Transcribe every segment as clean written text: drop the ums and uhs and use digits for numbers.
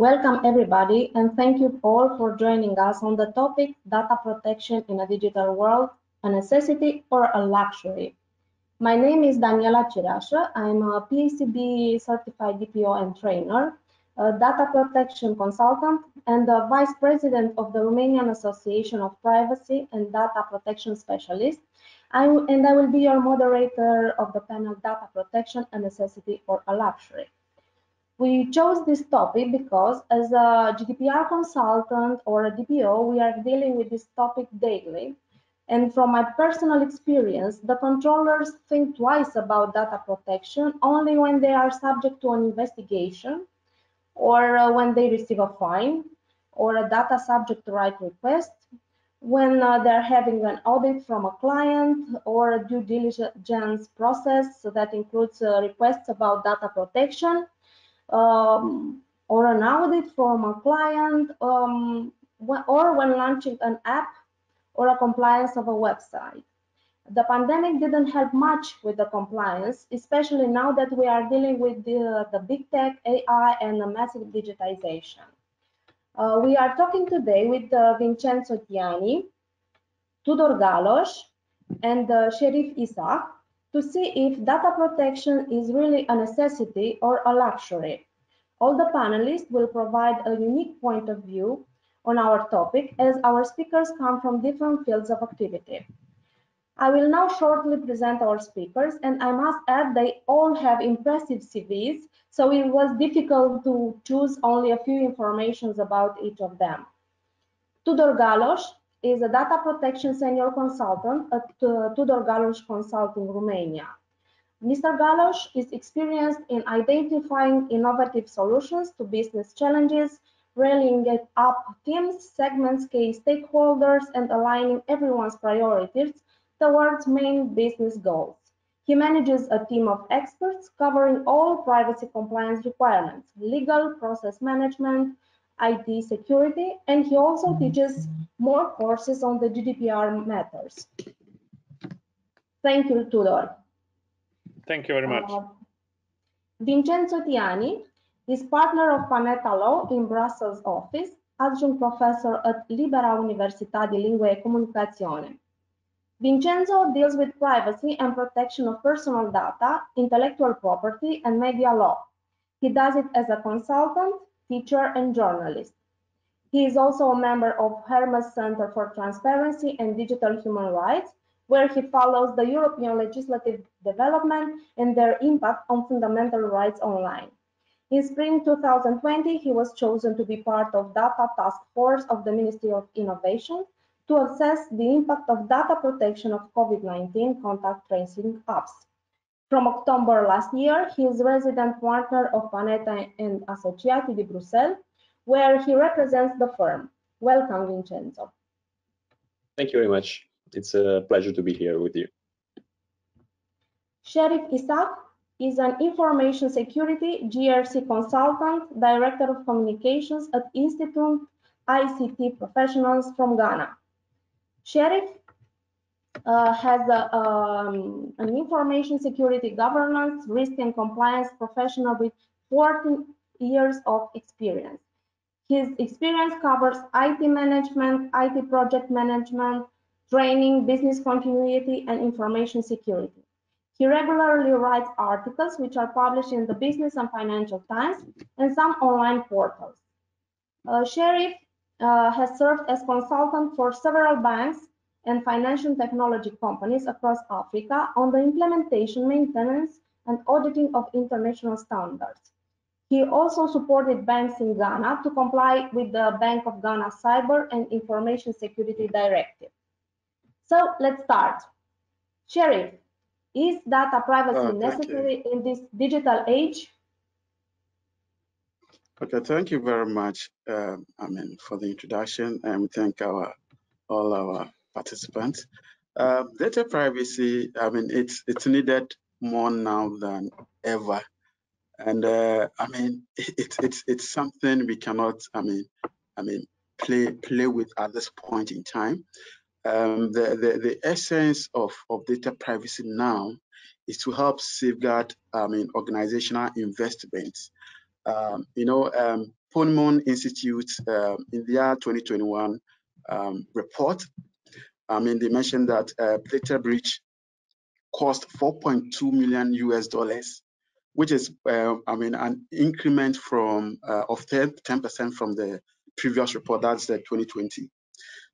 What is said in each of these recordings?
Welcome everybody, and thank you all for joining us on the topic data protection in a digital world, a necessity or a luxury. My name is Daniela Cirasă. I'm a PACB certified DPO and trainer, a data protection consultant, and the Vice President of the Romanian Association of Privacy and Data Protection Specialists. I will be your moderator of the panel Data Protection, a Necessity or a Luxury. We chose this topic because as a GDPR consultant or a DPO, we are dealing with this topic daily. And from my personal experience, the controllers think twice about data protection only when they are subject to an investigation or when they receive a fine or a data subject right request, when they're having an audit from a client or a due diligence process that includes requests about data protection, or an audit from a client, or when launching an app or a compliance of a website. The pandemic didn't help much with the compliance, especially now that we are dealing with the big tech, AI, and the massive digitization. We are talking today with Vincenzo Tiani, Tudor Galos, and Sheriff Isaac to see if data protection is really a necessity or a luxury. All the panelists will provide a unique point of view on our topic as our speakers come from different fields of activity. I will now shortly present our speakers, and I must add they all have impressive CVs, so it was difficult to choose only a few informations about each of them. Tudor Galos is a data protection senior consultant at Tudor Galos Consulting, Romania. Mr. Galos is experienced in identifying innovative solutions to business challenges, rallying up teams, segments, key stakeholders, and aligning everyone's priorities towards main business goals. He manages a team of experts covering all privacy compliance requirements, legal, process management, IT security, and he also teaches more courses on the GDPR matters. Thank you, Tudor. Thank you very much. Vincenzo Tiani is partner of Panetta Law in Brussels office, adjunct professor at Libera Università di Lingua e Comunicazione. Vincenzo deals with privacy and protection of personal data, intellectual property, and media law. He does it as a consultant, teacher, and journalist. He is also a member of Hermes Center for Transparency and Digital Human Rights, where he follows the European legislative development and their impact on fundamental rights online. In spring 2020, he was chosen to be part of Data Task Force of the Ministry of Innovation to assess the impact of data protection of COVID-19 contact tracing apps. From October last year, he is resident partner of Panetta and Associati di Bruxelles, where he represents the firm. Welcome, Vincenzo. Thank you very much. It's a pleasure to be here with you. Sheriff Isaac is an information security GRC consultant, director of communications at Institute ICT Professionals from Ghana. Sheriff has an information security governance, risk and compliance professional with 14 years of experience. His experience covers IT management, IT project management, training, business continuity, and information security. He regularly writes articles which are published in the Business and Financial Times and some online portals. Sheriff has served as consultant for several banks and financial technology companies across Africa on the implementation, maintenance, and auditing of international standards. He also supported banks in Ghana to comply with the Bank of Ghana Cyber and Information Security Directive. So let's start. Sheriff, is data privacy necessary in this digital age? Okay, thank you very much, for the introduction, and we thank all our participants. Data privacy, it's needed more now than ever, and it's something we cannot, play with at this point in time. The essence of data privacy now is to help safeguard organizational investments. Ponemon Institute in their 2021 report. I mean, they mentioned that data breach cost $4.2 million US, which is, I mean, an increment from of 10% from the previous report. That's the 2020.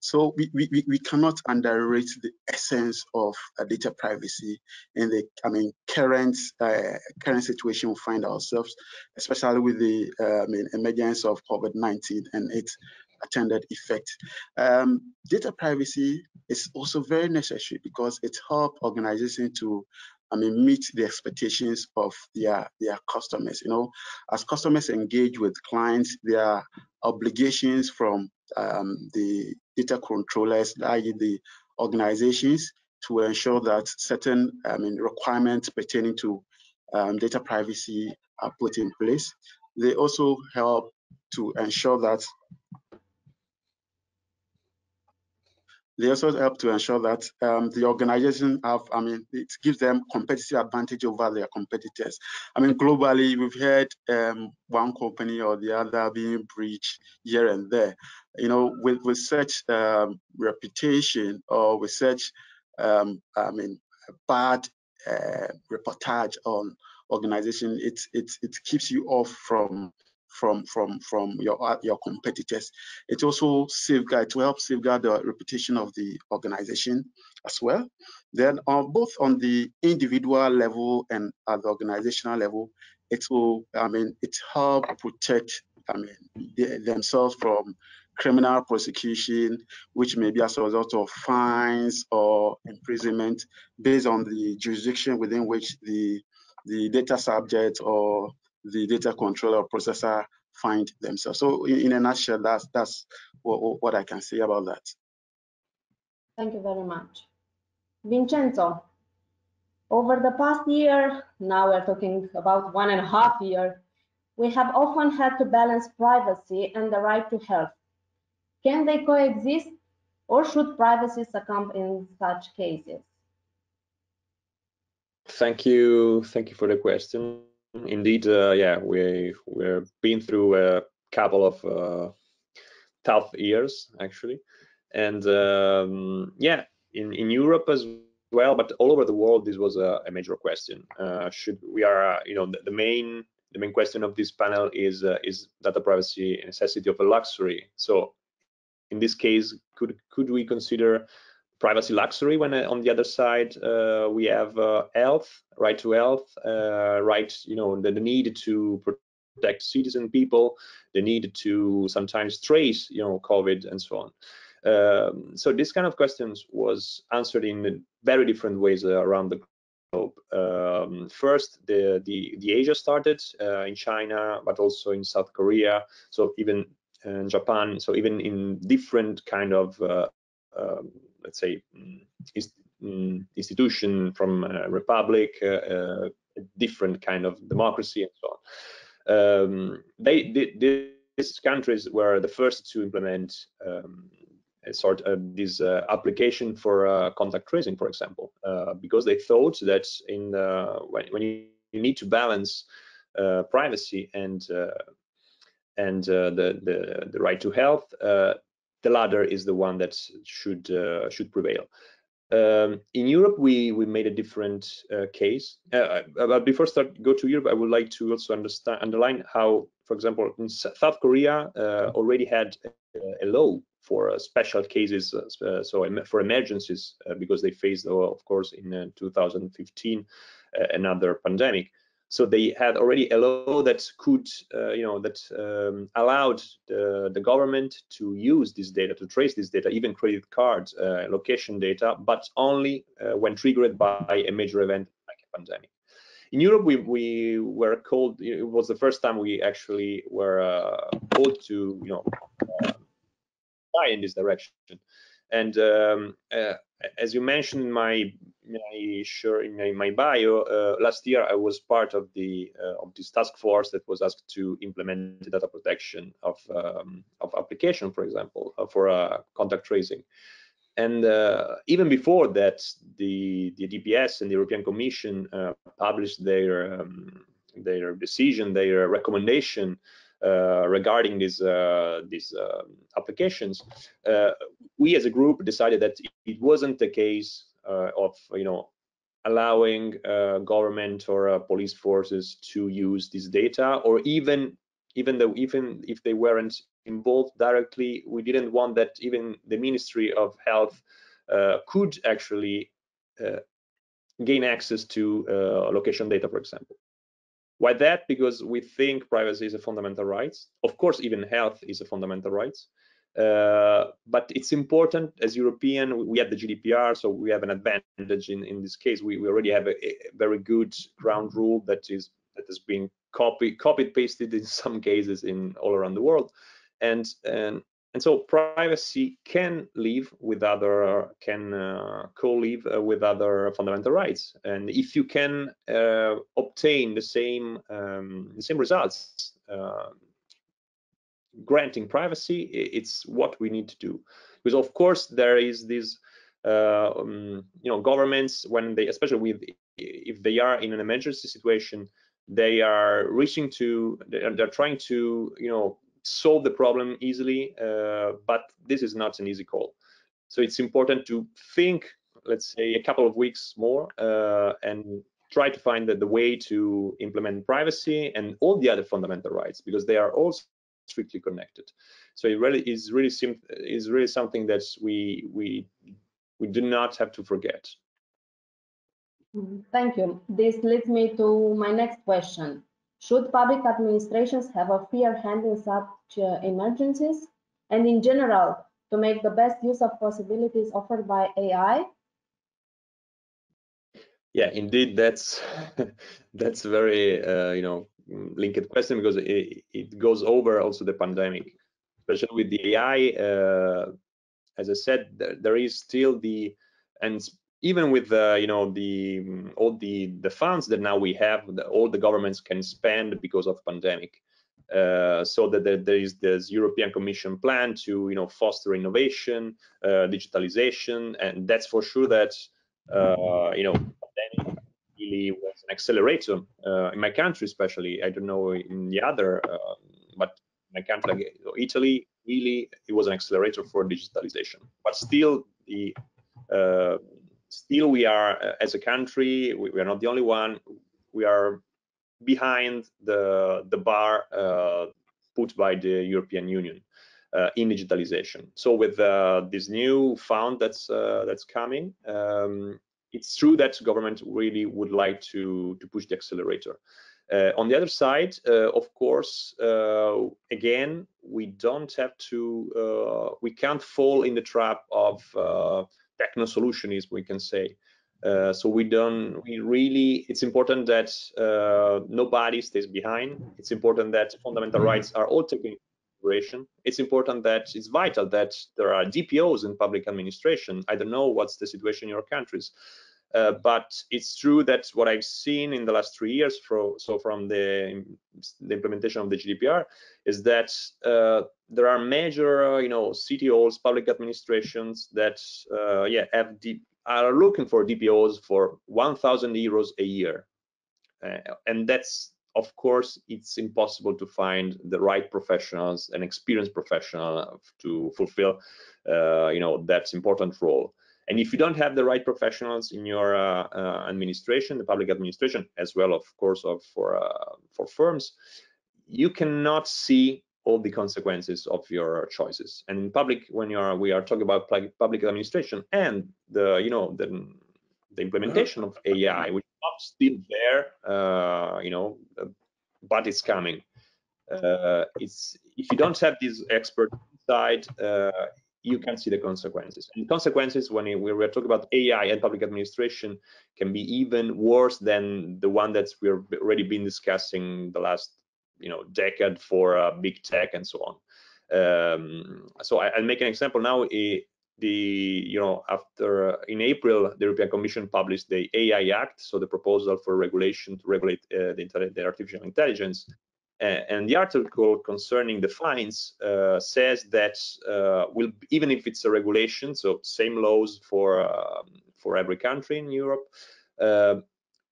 So we cannot underrate the essence of data privacy in the current situation we find ourselves, especially with the emergence of COVID-19 and its attendant effect. Data privacy is also very necessary because it helps organizations to meet the expectations of their customers. You know, as customers engage with clients, their obligations from the data controllers, i.e. the organizations, to ensure that certain requirements pertaining to data privacy are put in place. They also help to ensure that the organization have, it gives them competitive advantage over their competitors. I mean, globally, we've heard one company or the other being breached here and there. You know, with such reputation or with such, bad reportage on organization, it keeps you off from your competitors. It also helps safeguard the reputation of the organization as well. Then both on the individual level and at the organizational level, it will, it help protect, themselves from criminal prosecution, which may be as a result of fines or imprisonment based on the jurisdiction within which the data subject or the data controller or processor find themselves. So in a nutshell, that's what I can say about that. Thank you very much. Vincenzo, over the past year, now we're talking about 1.5 years, we have often had to balance privacy and the right to health. Can they coexist, or should privacy succumb in such cases? Thank you for the question. Indeed, yeah, we've been through a couple of tough years actually, and yeah, in Europe as well, but all over the world, this was a major question. Should we are, you know, the main question of this panel is data privacy a necessity of a luxury? So in this case, could we consider privacy luxury when on the other side we have health, right to health, right, you know, the need to protect citizen people, the need to sometimes trace, you know, COVID and so on. So this kind of questions was answered in very different ways around the globe. First, the Asia started in China, but also in South Korea, so even in Japan, so even in different kind of let's say institution from republic, different kind of democracy and so on. These countries were the first to implement a sort of this application for contact tracing, for example, because they thought that in when you need to balance privacy and the right to health, the latter is the one that should prevail. In Europe, we made a different case. But before go to Europe, I would like to also underline how, for example, in South Korea already had a law for special cases, so for emergencies, because they faced, of course, in 2015 another pandemic. So they had already a law that could, you know, that allowed the government to use this data, to trace this data, even credit cards, location data, but only when triggered by a major event like a pandemic. In Europe, we were called. It was the first time we actually were called to, you know, die in this direction. And as you mentioned in my bio, last year I was part of this task force that was asked to implement the data protection of application, for example, for contact tracing. And even before that, the DPS and the European Commission published their decision, their recommendation regarding these applications, we as a group decided that it wasn't the case of allowing government or police forces to use this data, or even if they weren't involved directly, we didn't want that even the Ministry of Health could actually gain access to location data, for example. Why that? Because we think privacy is a fundamental right. Of course, even health is a fundamental right. But it's important as European, we have the GDPR, so we have an advantage in this case. We already have a very good ground rule that has been copied pasted in some cases in all around the world, and so privacy can live with other, co-live with other fundamental rights. And if you can obtain the same results, granting privacy, it's what we need to do. Because of course there is this, governments, when they, especially if they are in an emergency situation, they are they're trying to solve the problem easily, but this is not an easy call. So it's important to think, let's say, a couple of weeks more and try to find the way to implement privacy and all the other fundamental rights, because they are all strictly connected. So it really is really something that we do not have to forget. Thank you. This leads me to my next question. Should public administrations have a freer hand in such emergencies, and in general, to make the best use of possibilities offered by AI? Yeah, indeed, that's that's a very linked question, because it goes over also the pandemic, especially with the AI. As I said, there is still and even with all the funds that now we have, all the governments can spend because of pandemic. So that there is this European Commission plan to foster innovation, digitalization, and that's for sure that pandemic really was an accelerator in my country, especially. I don't know in the other, but my country, Italy, really it was an accelerator for digitalization. But still, still we are as a country, we are not the only one. We are behind the bar put by the European Union in digitalization. So with this new fund that's coming, it's true that government really would like to push the accelerator. On the other side, of course, again, we don't have to, we can't fall in the trap of techno-solutionism, we can say. So it's important that nobody stays behind. It's important that fundamental rights are all taken into consideration. It's important that it's vital that there are DPOs in public administration. I don't know what's the situation in your countries, but it's true that what I've seen in the last 3 years, from the implementation of the GDPR, is that there are major, city halls, public administrations that, are looking for DPOs for 1,000 euros a year, and that's, of course, it's impossible to find the right professionals and experienced professional to fulfill, that important role. And if you don't have the right professionals in your administration, the public administration, as well, of course, for firms, you cannot see all the consequences of your choices. And in public, when we are talking about public administration and the implementation of AI, which is not still there, but it's coming. If you don't have this expert inside, you can see the consequences. And consequences, when we're talking about AI and public administration, can be even worse than the one that we've already been discussing the last decade for big tech and so on. So I'll make an example now. After in April, the European Commission published the AI Act, so the proposal for regulation to regulate the artificial intelligence. And the article concerning the fines says that even if it's a regulation, so same laws for every country in Europe,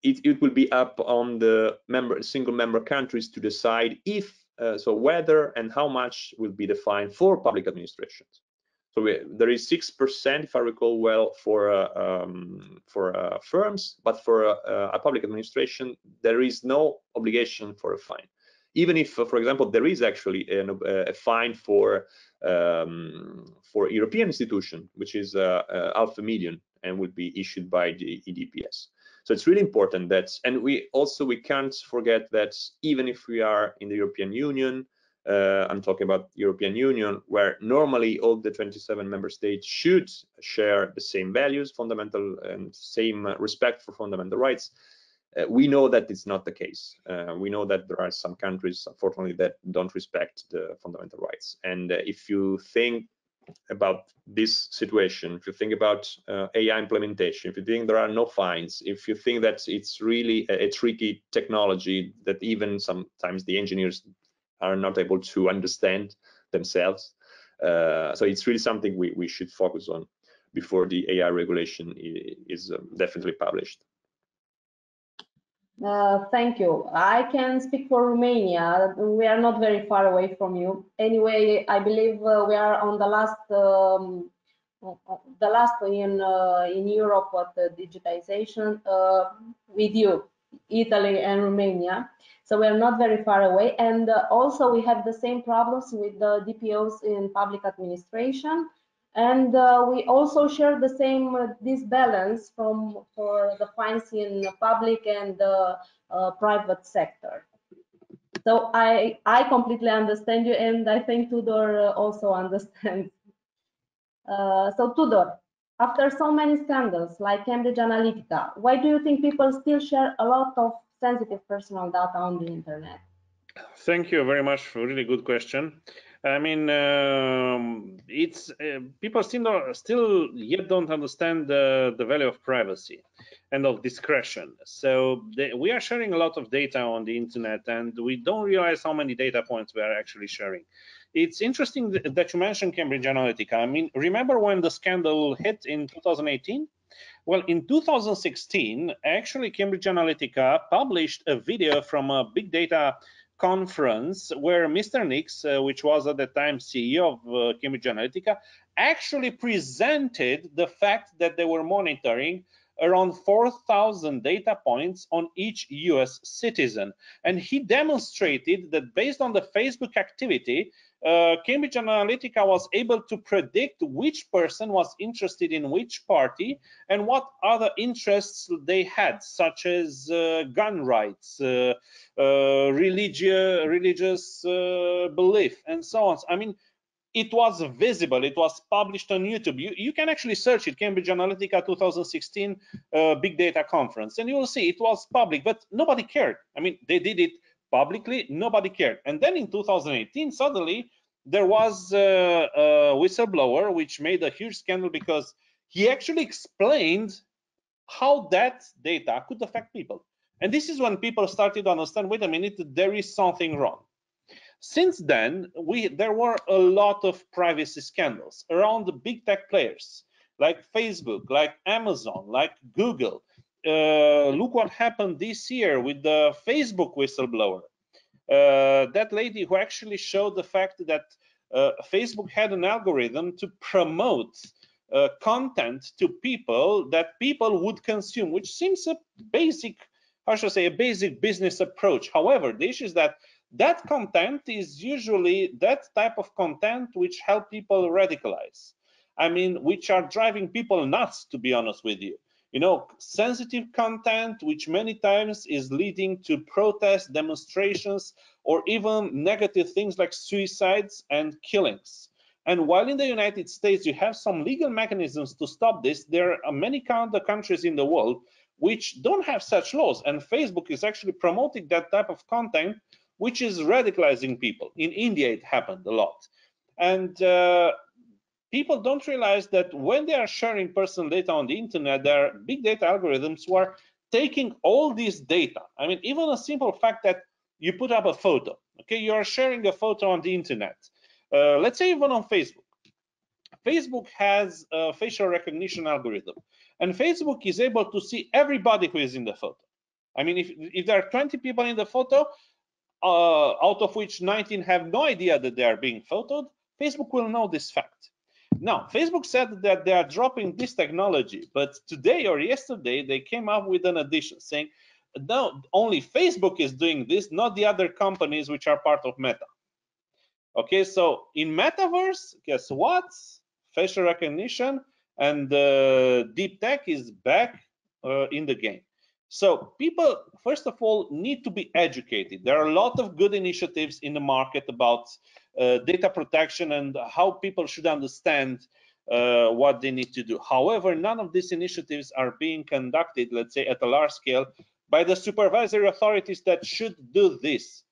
it will be up on the single member countries to decide if so whether and how much will be the fine for public administrations. So there is 6%, if I recall well, for firms, but for a public administration, there is no obligation for a fine. Even if, for example, there is actually a fine for European institution, which is 500,000 and will be issued by the EDPS. So it's really important that, and we can't forget that even if we are in the European Union, I'm talking about European Union, where normally all the 27 member states should share the same values, fundamental and same respect for fundamental rights. We know that it's not the case. We know that there are some countries, unfortunately, that don't respect the fundamental rights. And if you think about this situation, if you think about AI implementation, if you think there are no fines, if you think that it's really a tricky technology that even sometimes the engineers are not able to understand themselves, so it's really something we should focus on before the AI regulation is definitely published. Thank you. I can speak for Romania. We are not very far away from you. Anyway, I believe we are on the last in Europe with the digitization with you, Italy and Romania. So we are not very far away. And also we have the same problems with the DPOs in public administration. And we also share the same disbalance for the fines in public and private sector. So I completely understand you, and I think Tudor also understands. So Tudor, after so many scandals like Cambridge Analytica, why do you think people still share a lot of sensitive personal data on the internet? Thank you very much for a really good question. I mean, it's people still yet don't understand the value of privacy and of discretion. So we are sharing a lot of data on the internet, and we don't realize how many data points we are actually sharing. It's interesting that you mentioned Cambridge Analytica. I mean, remember when the scandal hit in 2018? Well, in 2016, actually, Cambridge Analytica published a video from a big data conference where Mr. Nix, which was at the time CEO of Cambridge Analytica, actually presented the fact that they were monitoring around 4,000 data points on each US citizen. And he demonstrated that based on the Facebook activity, Cambridge Analytica was able to predict which person was interested in which party and what other interests they had, such as gun rights, religious belief, and so on. I mean, it was visible. It was published on YouTube. You can actually search it, Cambridge Analytica 2016 Big Data Conference, and you will see it was public, but nobody cared. I mean, they did it publicly, nobody cared. And then in 2018, suddenly there was a whistleblower which made a huge scandal because he actually explained how that data could affect people. And this is when people started to understand, wait a minute, there is something wrong. Since then, there were a lot of privacy scandals around the big tech players like Facebook, like Amazon, like Google. Look what happened this year with the Facebook whistleblower. That lady who actually showed the fact that Facebook had an algorithm to promote content to people that people would consume, which seems a basic, how should I say, a basic business approach. However, the issue is that content is usually that type of content which help people radicalize. I mean, which are driving people nuts, to be honest with you. You know, sensitive content, which many times is leading to protests, demonstrations, or even negative things like suicides and killings. And while in the United States you have some legal mechanisms to stop this, there are many other countries in the world which don't have such laws. And Facebook is actually promoting that type of content, which is radicalizing people. In India, it happened a lot. And people don't realize that when they are sharing personal data on the internet, there are big data algorithms who are taking all this data. I mean, even a simple fact that you put up a photo, okay, you are sharing a photo on the internet. Let's say even on Facebook. Facebook has a facial recognition algorithm, and Facebook is able to see everybody who is in the photo. I mean, if there are 20 people in the photo, out of which 19 have no idea that they are being photoed, Facebook will know this fact. Now, Facebook said that they are dropping this technology, but today or yesterday they came up with an addition saying, no, only Facebook is doing this, not the other companies which are part of Meta. Okay, so in metaverse, guess what? Facial recognition and deep tech is back in the game. So people, first of all, need to be educated. There are a lot of good initiatives in the market about data protection and how people should understand what they need to do. However, none of these initiatives are being conducted, let's say, at a large scale by the supervisory authorities that should do this.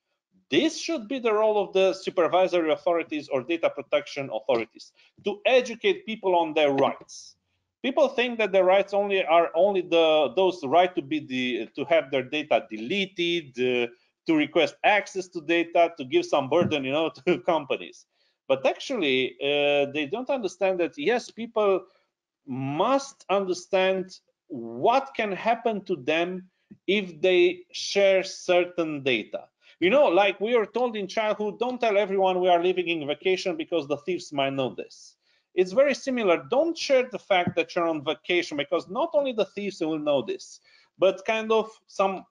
This should be the role of the supervisory authorities or data protection authorities, to educate people on their rights. People think that the rights are only those right to have their data deleted, to request access to data, to give some burden, to companies. But actually, they don't understand that, yes, people must understand what can happen to them if they share certain data. Like we were told in childhood, don't tell everyone we are living in vacation because the thieves might know this. It's very similar. Don't share the fact that you're on vacation, because not only the thieves will know this, but kind of some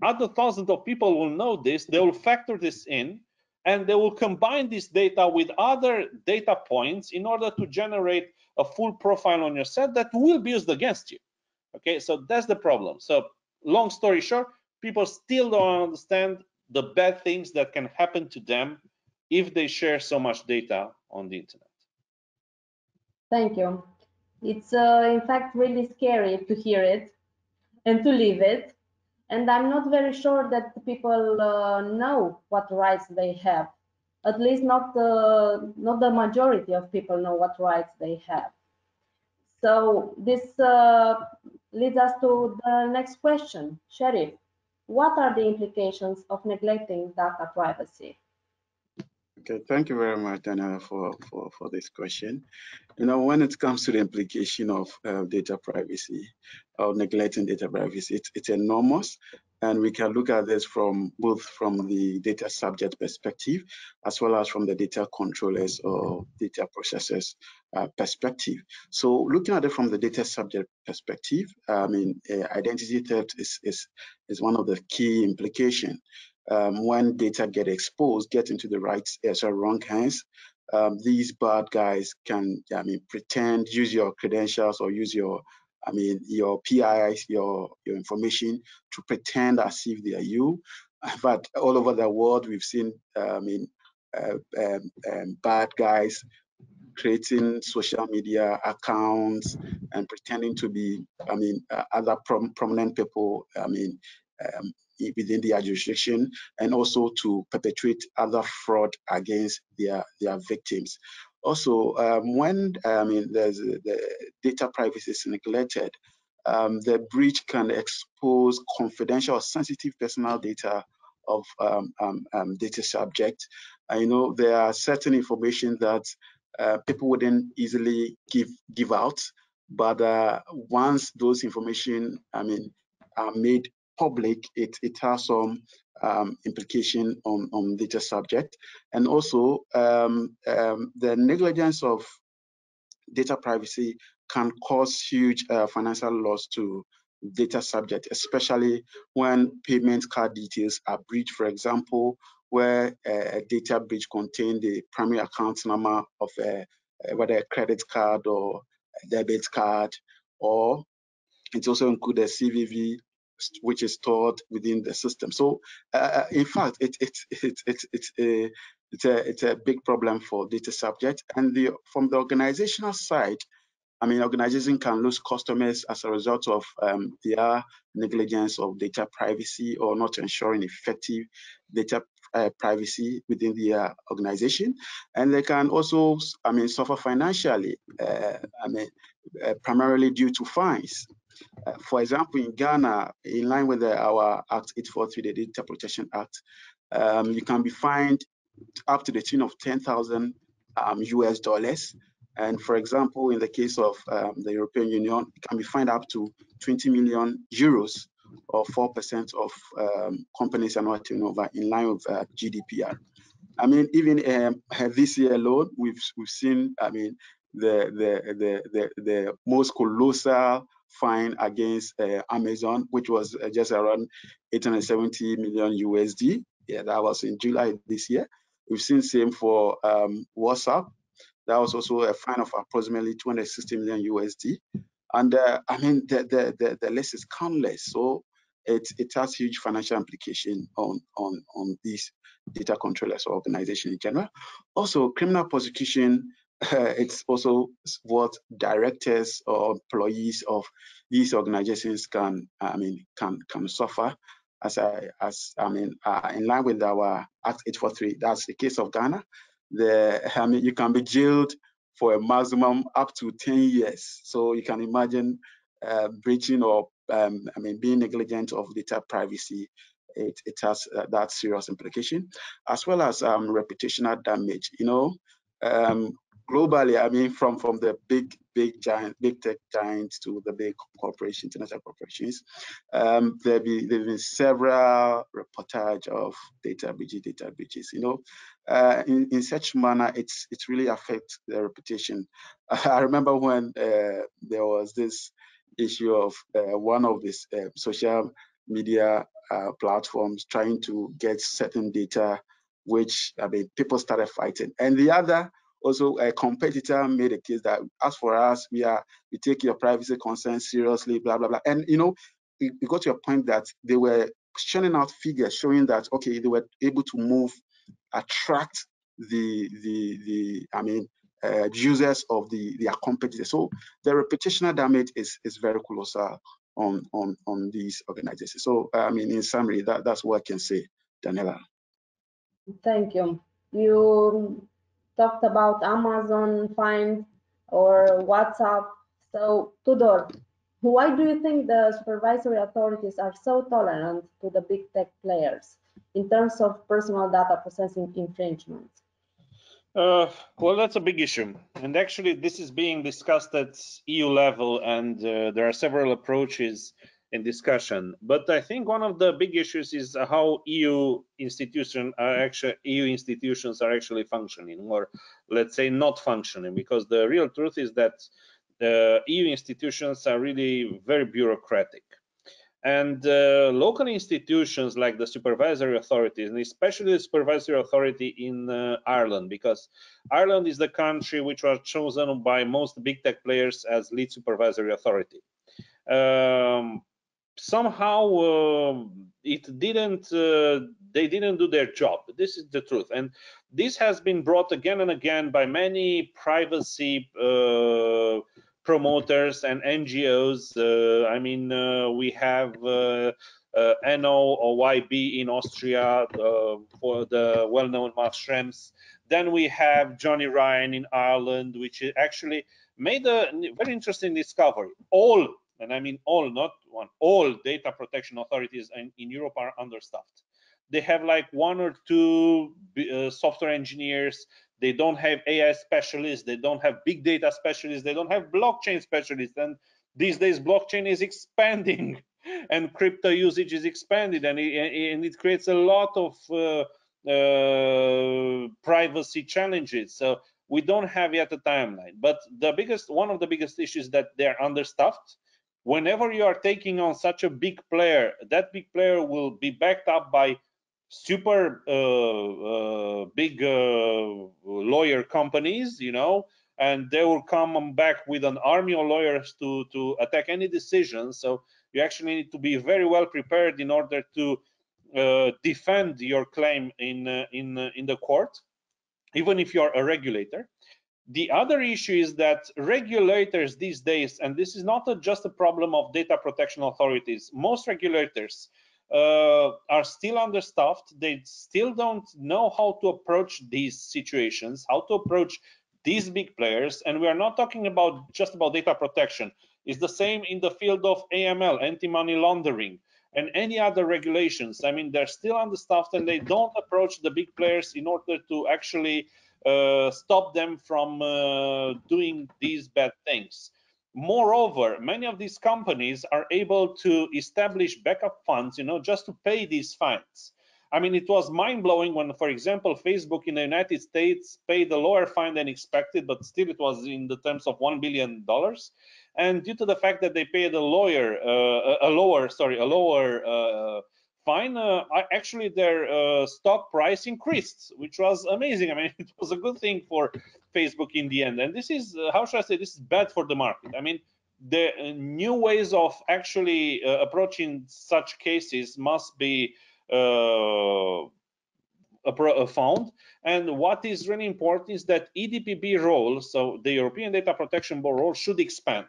other thousands of people will know this. They will factor this in, and they will combine this data with other data points in order to generate a full profile on your set that will be used against you. Okay, so that's the problem. So long story short, people still don't understand the bad things that can happen to them if they share so much data on the internet. Thank you. It's in fact really scary to hear it and to live it. And I'm not very sure that people know what rights they have. At least not the majority of people know what rights they have. So this leads us to the next question. Sheriff, what are the implications of neglecting data privacy? Okay, thank you very much, Daniela, for this question. When it comes to the implication of data privacy or neglecting data privacy, it's enormous. And we can look at this both from the data subject perspective, as well as from the data controllers or data processors perspective. So looking at it from the data subject perspective, identity theft is one of the key implications. When data get exposed, get into the wrong hands, these bad guys can, pretend, use your credentials or use your PIs, your information to pretend as if they are you. But all over the world, we've seen, bad guys creating social media accounts and pretending to be, other prominent people, within their jurisdiction, and also to perpetrate other fraud against their victims. Also, when the data privacy is neglected, the breach can expose confidential or sensitive personal data of data subject. There are certain information that people wouldn't easily give out, but once those information, are made public, it has some implication on data subject. And also, the negligence of data privacy can cause huge financial loss to data subject, especially when payment card details are breached, for example, where a data breach contains the primary account number of whether a credit card or a debit card, or it also includes a CVV, which is stored within the system. So, in fact, it's a big problem for data subject. And from the organizational side, organization can lose customers as a result of their negligence of data privacy or not ensuring effective data privacy within their organization. And they can also, suffer financially, primarily due to fines. For example, in Ghana, in line with our Act 843, the Data Protection Act, you can be fined up to the tune of $10,000 US. And for example, in the case of the European Union, it can be fined up to 20 million euros or 4% of companies' annual turnover, in line with GDPR. I mean, even this year alone, we've seen, I mean, the most colossal fine against Amazon, which was just around 870 million USD. Yeah, that was in July this year. We've seen same for WhatsApp. That was also a fine of approximately 260 million USD. And I mean, the list is countless. So it has huge financial implication on these data controllers or organization in general. Also, criminal prosecution, it's also what directors or employees of these organizations can suffer. In line with our Act 843, that's the case of Ghana. You can be jailed for a maximum up to 10 years. So you can imagine breaching or being negligent of data privacy. It has that serious implication, as well as reputational damage. You know, globally, I mean, from the big tech giants to the big corporations, international corporations, there've been several reportage of data breaches. You know, in such manner, it really affects the reputation. I remember when there was this issue of one of these social media platforms trying to get certain data, which people started fighting, and the other. Also, a competitor made a case that, as for us, we take your privacy concerns seriously, blah blah blah. And you know, it got to a point that they were churning out figures showing that okay, they were able to attract the users of their competitors. So the reputational damage is very colossal on these organizations. So I mean, in summary, that's what I can say, Daniela. Thank you. You talked about Amazon fines or WhatsApp. So, Tudor, why do you think the supervisory authorities are so tolerant to the big tech players in terms of personal data processing infringements? Well, that's a big issue. And actually, this is being discussed at EU level, and there are several approaches in discussion. But I think one of the big issues is how EU institutions are actually functioning, or let's say not functioning, because the real truth is that the EU institutions are really very bureaucratic. And local institutions like the supervisory authorities, and especially the supervisory authority in Ireland, because Ireland is the country which was chosen by most big tech players as lead supervisory authority. Somehow they didn't do their job. This is the truth, and this has been brought again and again by many privacy promoters and NGOs. We have NO or YB in Austria for the well-known Max Schrems. Then we have Johnny Ryan in Ireland, which actually made a very interesting discovery. All, and I mean all, not one, all data protection authorities in Europe are understaffed. They have like one or two software engineers. They don't have AI specialists. They don't have big data specialists. They don't have blockchain specialists. And these days, blockchain is expanding, and crypto usage is expanded, and it creates a lot of privacy challenges. So we don't have yet a timeline. But one of the biggest issues is that they're understaffed. Whenever you are taking on such a big player, that big player will be backed up by super big lawyer companies, you know, and they will come back with an army of lawyers to attack any decision. So you actually need to be very well prepared in order to defend your claim in the court, even if you are a regulator. The other issue is that regulators these days, and this is not just a problem of data protection authorities, most regulators are still understaffed. They still don't know how to approach these situations, how to approach these big players. And we are not talking about just about data protection. It's the same in the field of AML, anti-money laundering, and any other regulations. I mean, they're still understaffed, and they don't approach the big players in order to actually stop them from doing these bad things. moreover, many of these companies are able to establish backup funds, just to pay these fines. I mean, it was mind-blowing when, for example, Facebook in the United States paid a lower fine than expected, but still it was in the terms of $1 billion. And due to the fact that they paid a lower fine, actually their stock price increased, which was amazing. I mean, it was a good thing for Facebook in the end. And this is, how should I say, this is bad for the market. I mean, the new ways of actually approaching such cases must be found. And what is really important is that EDPB role, so the European Data Protection Board role, should expand.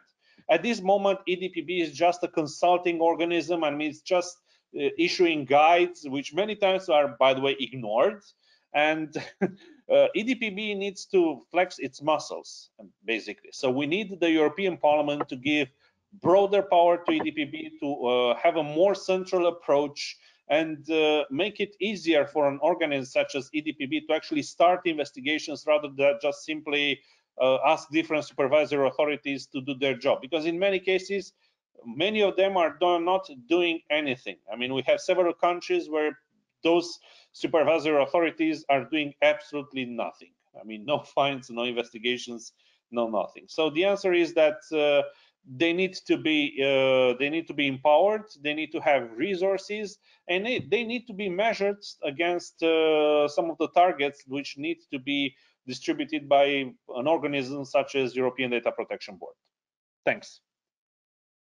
At this moment, EDPB is just a consulting organism, and it's just issuing guides, which many times are, by the way, ignored. And EDPB needs to flex its muscles, basically. So we need the European Parliament to give broader power to EDPB, to have a more central approach, and make it easier for an organism such as EDPB to actually start investigations rather than just simply ask different supervisory authorities to do their job. Because in many cases, many of them are not doing anything. I mean, we have several countries where those supervisory authorities are doing absolutely nothing. I mean, no fines, no investigations, no nothing. So the answer is that they need to be empowered. They need to have resources, and they need to be measured against some of the targets which need to be distributed by an organism such as European Data Protection Board. Thanks.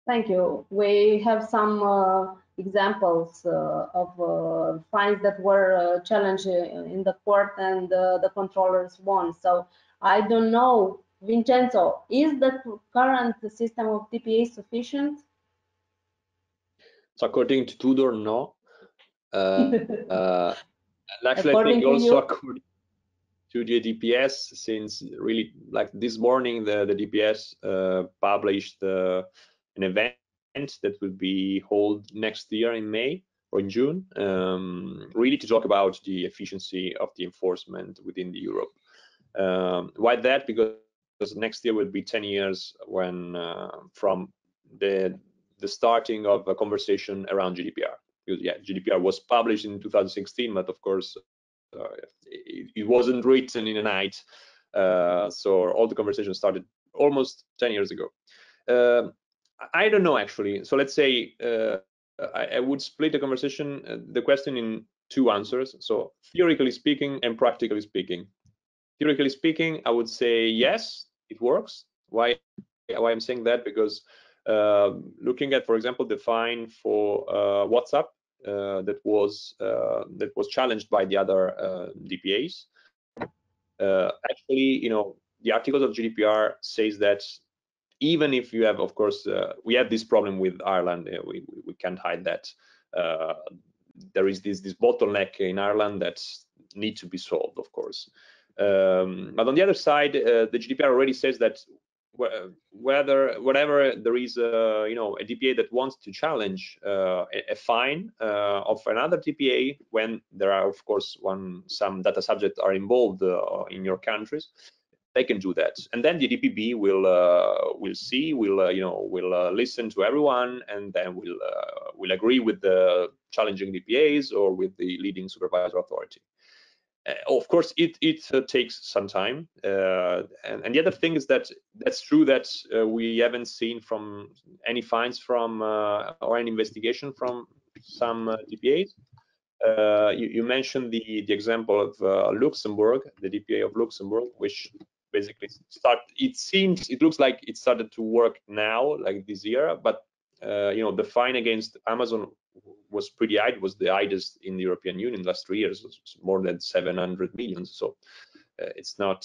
Thank you. We have some examples of fines that were challenged in the court, and the controllers won. So I don't know, Vincenzo, is the current system of DPA sufficient? So according to Tudor, no. And actually, According I think to also you? according to the DPS, since really like this morning, the DPS published an event that will be held next year in May or in June, really to talk about the efficiency of the enforcement within the Europe. Why that? Because next year will be 10 years when from the starting of a conversation around GDPR. Because yeah, GDPR was published in 2016, but of course it wasn't written in a night. So all the conversations started almost 10 years ago. I don't know actually. So let's say I would split the conversation, the question in two answers. So theoretically speaking and practically speaking. Theoretically speaking, I would say yes, it works. Why I'm saying that? Because looking at, for example, the fine for WhatsApp that was challenged by the other DPAs. Actually, the articles of GDPR says that even if you have, of course, we have this problem with Ireland. We can't hide that. There is this bottleneck in Ireland that needs to be solved, of course. But on the other side, the GDPR already says that whenever there is a DPA that wants to challenge a fine of another DPA, when there are, of course, some data subjects are involved in your countries, they can do that, and then the DPB will listen to everyone, and then will agree with the challenging DPAs or with the leading supervisory authority. Of course, it takes some time, and the other thing is that that's true that we haven't seen from any fines from or any investigation from some DPAs. You mentioned the example of Luxembourg, the DPA of Luxembourg, which basically it looks like it started to work now, like this year, but the fine against Amazon was pretty high. It was the highest in the European Union last 3 years. It was more than 700 million. So it's not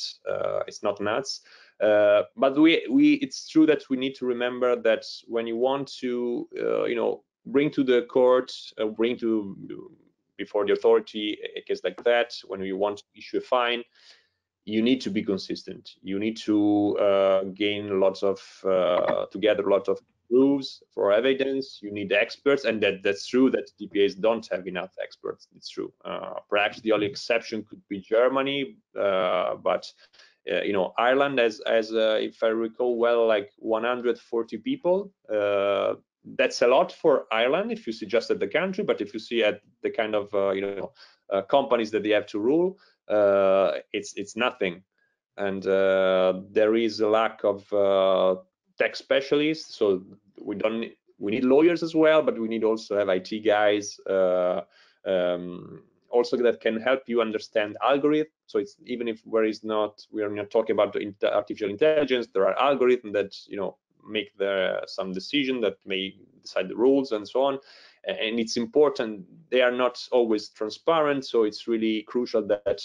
nuts. But it's true that we need to remember that when you want to bring to the court, before the authority a case like that, when you want to issue a fine, you need to be consistent. You need to gather a lot of proofs for evidence. You need experts, and that's true that DPAs don't have enough experts. It's true. Perhaps the only exception could be Germany, but you know, Ireland has if I recall well, like 140 people. That's a lot for Ireland if you see just at the country, but if you see at the kind of you know, companies that they have to rule, it's nothing. And there is a lack of tech specialists, so we need lawyers as well, but we need also have IT guys also that can help you understand algorithm. So it's even if we are not talking about artificial intelligence, there are algorithms that, you know, make some decision that may decide the rules and so on. And it's important, they are not always transparent, so it's really crucial that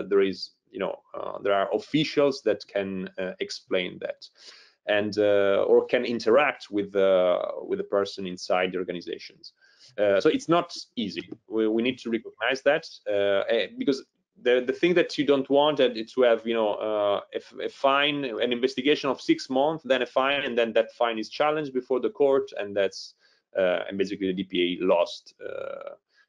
there is, you know, there are officials that can explain that, and or can interact with the person inside the organizations. So it's not easy. We need to recognize that, because the thing that you don't want is to have, you know, a fine, an investigation of 6 months, then a fine, and then that fine is challenged before the court, and that's and basically the DPA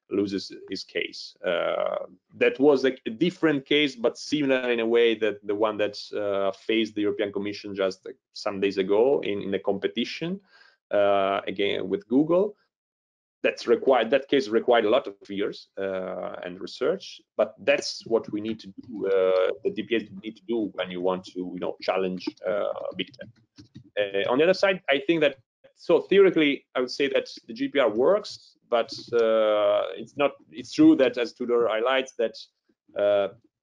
loses his case. That was like a different case, but similar in a way that the one that faced the European Commission just like some days ago in a competition again with Google. That case required a lot of years and research, but that's what we need to do. The DPAs need to do when you want to, you know, challenge big tech. On the other side, I think that, so theoretically, I would say that the GDPR works, but it's not. It's true that, as Tudor highlights, that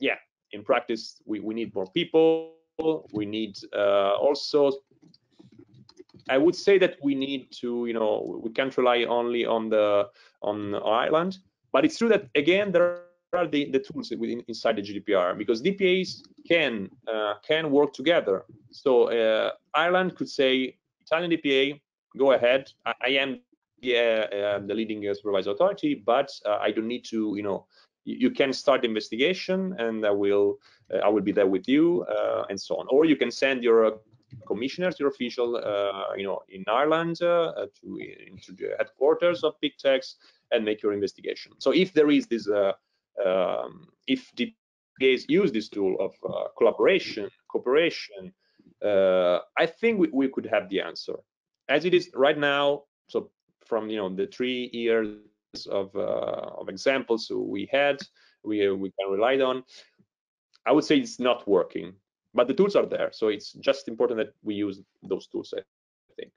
yeah, in practice we need more people. We need also, I would say that we need to, you know, we can't rely only on Ireland, but it's true that again there are the tools inside the GDPR, because DPAs can work together. So Ireland could say, Italian DPA, go ahead. I am the leading supervisory authority, but I don't need to, you know, you can start the investigation, and I will be there with you, and so on. Or you can send your commissioners, your official, you know, in Ireland into the headquarters of big techs and make your investigation. So if there is this, if DPAs use this tool of collaboration, cooperation, I think we could have the answer. As it is right now, so from, you know, the 3 years of examples we had, we can rely on, I would say it's not working. But the tools are there, so it's just important that we use those tools, I think.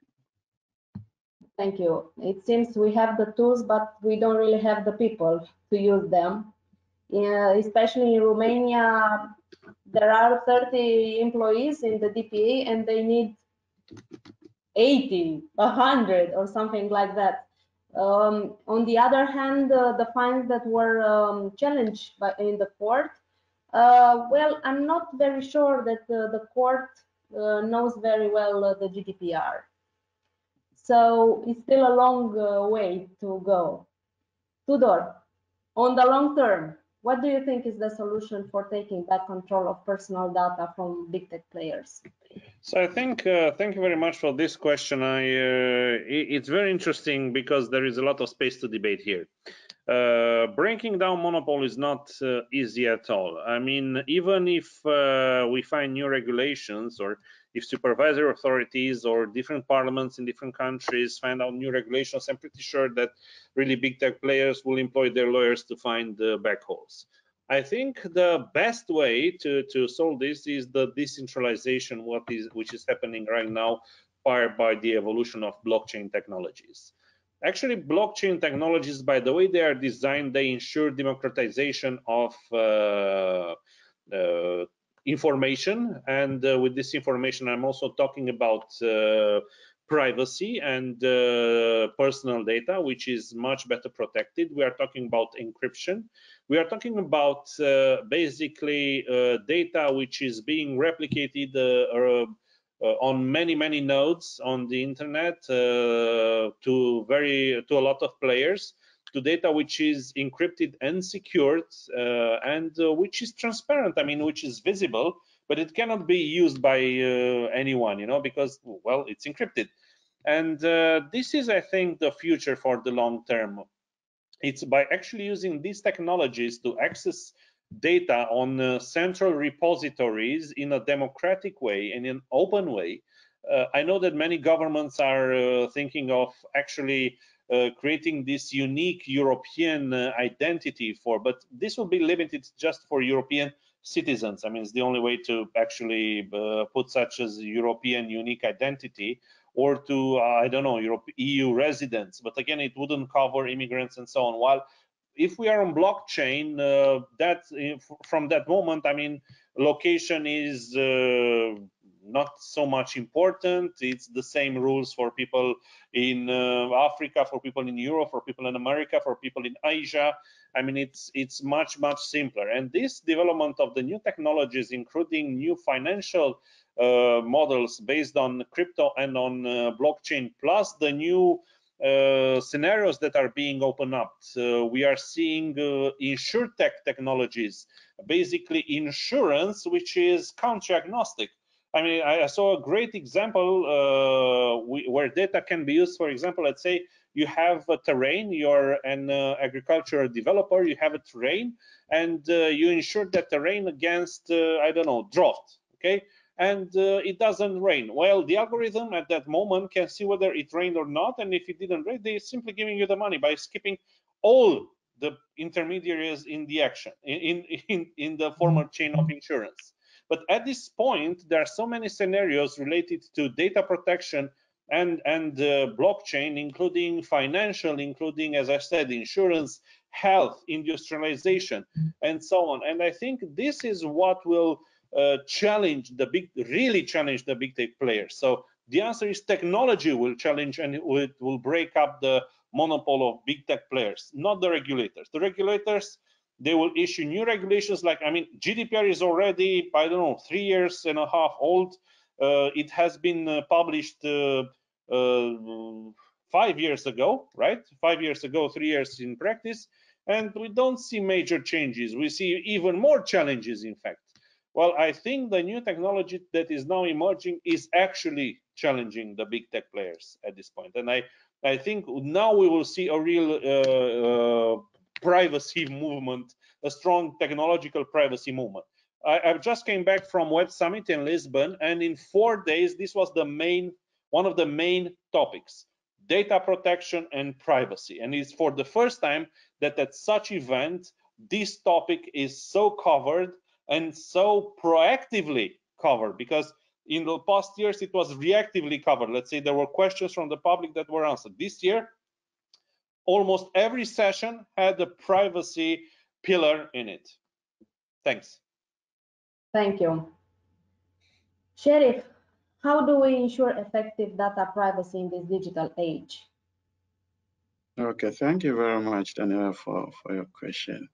Thank you. It seems we have the tools, but we don't really have the people to use them. Especially in Romania, there are 30 employees in the DPA, and they need 80, 100, or something like that. On the other hand, the fines that were challenged in the court, well, I'm not very sure that the court knows very well the GDPR. So it's still a long way to go. Tudor, on the long term, what do you think is the solution for taking back control of personal data from big tech players? So I think, thank you very much for this question. It's very interesting because there is a lot of space to debate here. Breaking down monopoly is not easy at all. I mean, even if we find new regulations, or if supervisory authorities or different parliaments in different countries find out new regulations, I'm pretty sure that really big tech players will employ their lawyers to find the back holes. I think the best way to solve this is the decentralization, which is happening right now, powered by the evolution of blockchain technologies. Actually, blockchain technologies, by the way they are designed, they ensure democratization of information. And with this information, I'm also talking about privacy and personal data, which is much better protected. We are talking about encryption. We are talking about basically data which is being replicated on many nodes on the internet to a lot of players, to data which is encrypted and secured and which is transparent. I mean, which is visible, but it cannot be used by anyone, you know, because, well, it's encrypted. And this is, I think, the future for the long term. It's by actually using these technologies to access data on central repositories in a democratic way and in an open way. I know that many governments are thinking of actually creating this unique European identity for, but this will be limited just for European citizens. I mean, it's the only way to actually put such as European unique identity, or to I don't know, EU residents. But again, it wouldn't cover immigrants and so on. While if we are on blockchain, from that moment, I mean, location is not so much important. It's the same rules for people in Africa, for people in Europe, for people in America, for people in Asia. I mean, it's much simpler. And this development of the new technologies, including new financial models based on crypto and on blockchain, plus the new scenarios that are being opened up. We are seeing insurtech technologies, basically insurance which is country agnostic. I mean, I saw a great example where data can be used. For example, let's say you have a terrain, you're an agricultural developer, you have a terrain, and you insure that terrain against, I don't know, drought, okay? And it doesn't rain. Well, the algorithm at that moment can see whether it rained or not, and if it didn't rain, they're simply giving you the money by skipping all the intermediaries in the action, in the former chain of insurance. But at this point, there are so many scenarios related to data protection and blockchain, including financial, including, as I said, insurance, health, industrialization, and so on. And I think this is what will really challenge the big tech players. So the answer is technology will challenge, and it will break up the monopoly of big tech players, not the regulators. The regulators, they will issue new regulations. Like, I mean, GDPR is already, I don't know, 3.5 years old. It has been published 5 years ago, right? 5 years ago, 3 years in practice, and we don't see major changes. We see even more challenges, in fact. Well, I think the new technology that is now emerging is actually challenging the big tech players at this point. And I think now we will see a real privacy movement, a strong technological privacy movement. I just came back from Web Summit in Lisbon, and in 4 days, this was one of the main topics: data protection and privacy. And it's for the first time that at such event, this topic is so covered and so proactively covered, because in the past years it was reactively covered. Let's say there were questions from the public that were answered. This year, almost every session had a privacy pillar in it. Thanks. Thank you. Sheriff, how do we ensure effective data privacy in this digital age? Okay, thank you very much, Daniela, for your question.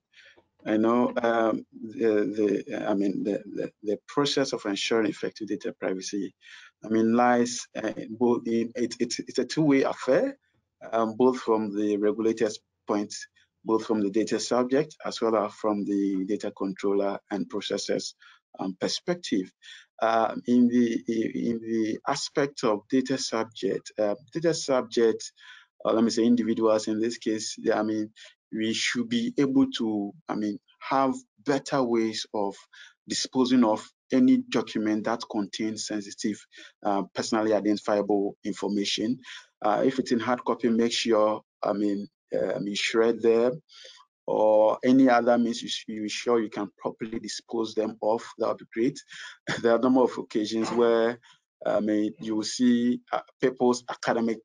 I know the process of ensuring effective data privacy, lies both in it's a two-way affair, both from the regulator's point, both from the data subject as well as from the data controller and processors perspective. In the aspect of data subject, or let me say individuals in this case, we should be able to, have better ways of disposing of any document that contains sensitive, personally identifiable information. If it's in hard copy, make sure, you shred them, or any other means you ensure you can properly dispose them of. That would be great. There are a number of occasions where you will see people's academic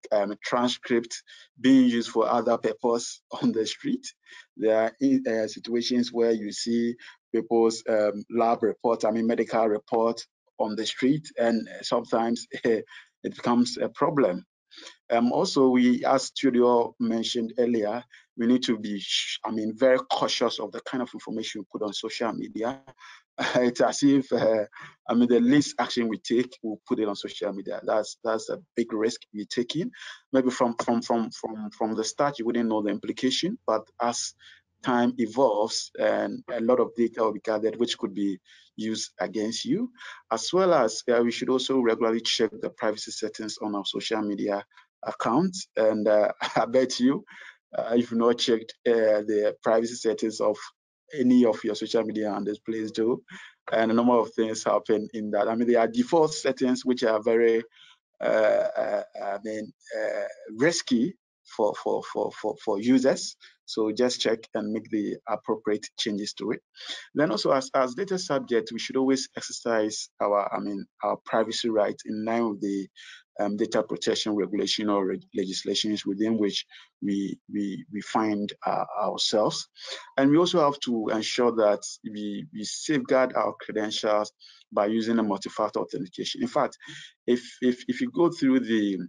transcript being used for other purpose on the street. There are situations where you see people's lab report, medical report on the street, and sometimes it becomes a problem. Also, as Studio mentioned earlier, we need to be, very cautious of the kind of information we put on social media. It's as if, the least action we take, we'll put it on social media. That's a big risk you're taking. Maybe from the start, you wouldn't know the implication, but as time evolves and a lot of data will be gathered, which could be used against you, as well as we should also regularly check the privacy settings on our social media accounts. And I bet you, if you've not checked the privacy settings of any of your social media handles, please do. And a number of things happen in that. I mean, there are default settings which are very risky for users. So just check and make the appropriate changes to it. Then also, as data subject, we should always exercise our privacy rights in line with the data protection regulation or legislations within which we find ourselves. And we also have to ensure that we safeguard our credentials by using a multi-factor authentication. In fact, if you go through the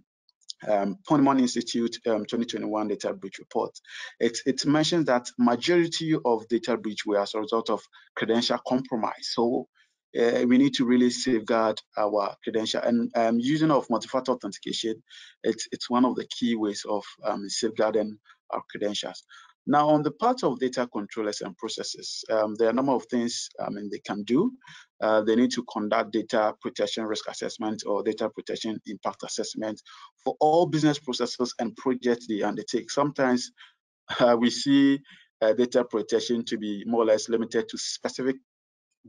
Ponemon Institute 2021 data breach report, it mentions that majority of data breach were as a result of credential compromise. So we need to really safeguard our credential, and using of multi-factor authentication, it's one of the key ways of safeguarding our credentials. Now, on the part of data controllers and processes, there are a number of things they can do. They need to conduct data protection risk assessment or data protection impact assessment for all business processes and projects they undertake. Sometimes we see data protection to be more or less limited to specific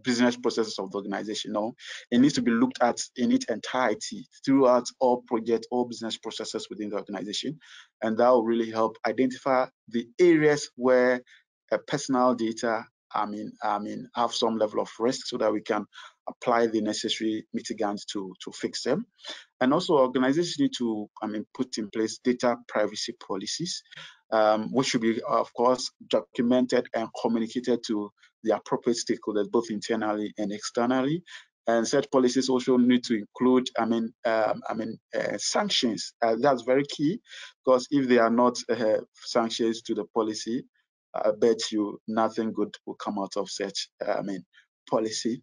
business processes of the organization. No, it needs to be looked at in its entirety throughout all projects, all business processes within the organization, and that will really help identify the areas where personal data have some level of risk, so that we can apply the necessary mitigants to fix them. And also, organizations need to put in place data privacy policies, which should be, of course, documented and communicated to the appropriate stakeholders, both internally and externally. And such policies also need to include, sanctions. That's very key, because if there are not sanctions to the policy, I bet you nothing good will come out of such policy.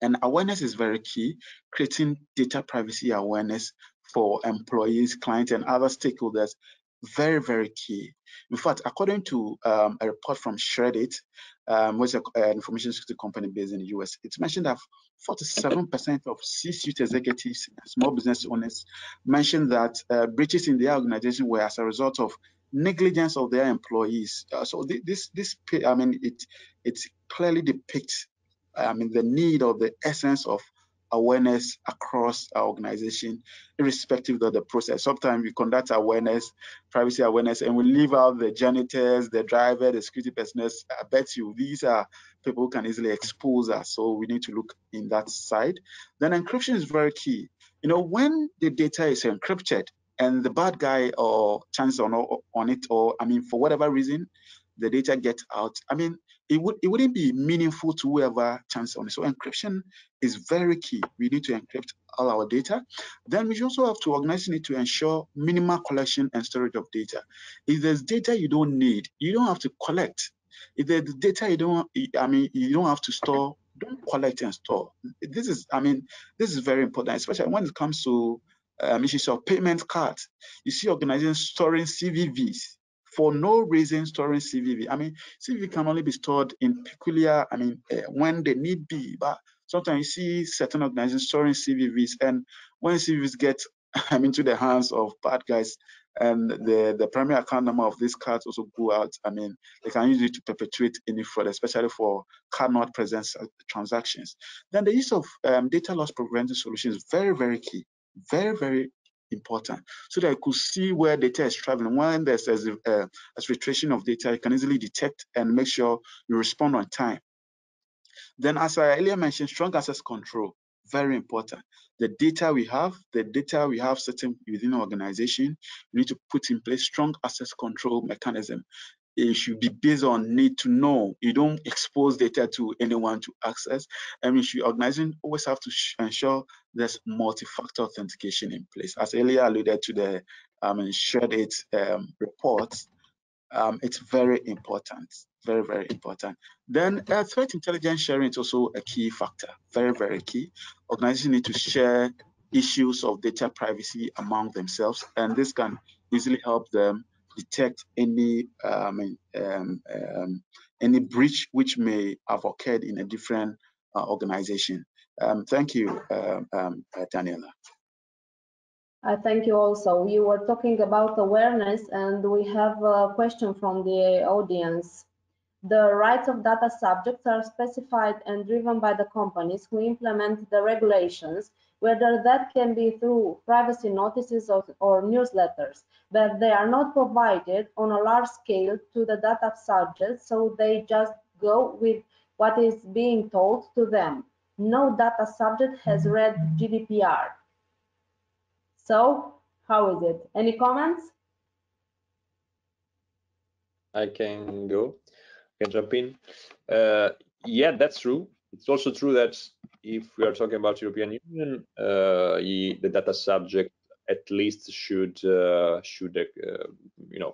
And awareness is very key, creating data privacy awareness for employees, clients, and other stakeholders. Very, very key. In fact, according to a report from Shredit, which is an information security company based in the US, it's mentioned that 47% of C-suite executives and small business owners mentioned that breaches in their organization were as a result of negligence of their employees. So it clearly depicts the need or the essence of awareness across our organization, irrespective of the process. Sometimes we conduct awareness, privacy awareness, and we leave out the janitors, the driver, the security personnel. I bet you these are people who can easily expose us. So we need to look in that side. Then encryption is very key. When the data is encrypted and the bad guy or chance on it, or for whatever reason, the data gets out, it wouldn't be meaningful to whoever chance on it. So encryption is very key. We need to encrypt all our data. Then we also have to organize it to ensure minimal collection and storage of data. If there's data you don't need, you don't have to collect. If there's data you don't have to store, don't collect and store. This is very important, especially when it comes to issues of payment cards. You see organizations storing CVVs for no reason, storing CVV. CVV can only be stored in peculiar, when they need be. But sometimes you see certain organizations storing CVVs, and when CVVs get into the hands of bad guys, and the primary account number of these cards also go out, they can use it to perpetuate any fraud, especially for card not present transactions. Then the use of data loss prevention solutions is very, very key. Very, very important, so that you could see where data is traveling. When there's a filtration of data, you can easily detect and make sure you respond on time. Then, as I earlier mentioned, strong access control, very important. The data we have certain within an organization, we need to put in place strong access control mechanism. It should be based on need to know. You don't expose data to anyone to access. Organization always have to ensure there's multi-factor authentication in place. As earlier alluded to the Shredit reports, it's very important, very, very important. Then threat intelligence sharing is also a key factor, very, very key. Organizations need to share issues of data privacy among themselves, and this can easily help them detect any breach which may have occurred in a different organization. Thank you, Daniela. Thank you also. You were talking about awareness, and we have a question from the audience. The rights of data subjects are specified and driven by the companies who implement the regulations, whether that can be through privacy notices or newsletters, but they are not provided on a large scale to the data subjects, so they just go with what is being told to them. No data subject has read GDPR. So, how is it? Any comments? I can go. I can jump in. Yeah, that's true. It's also true that if we are talking about European Union, the data subject at least should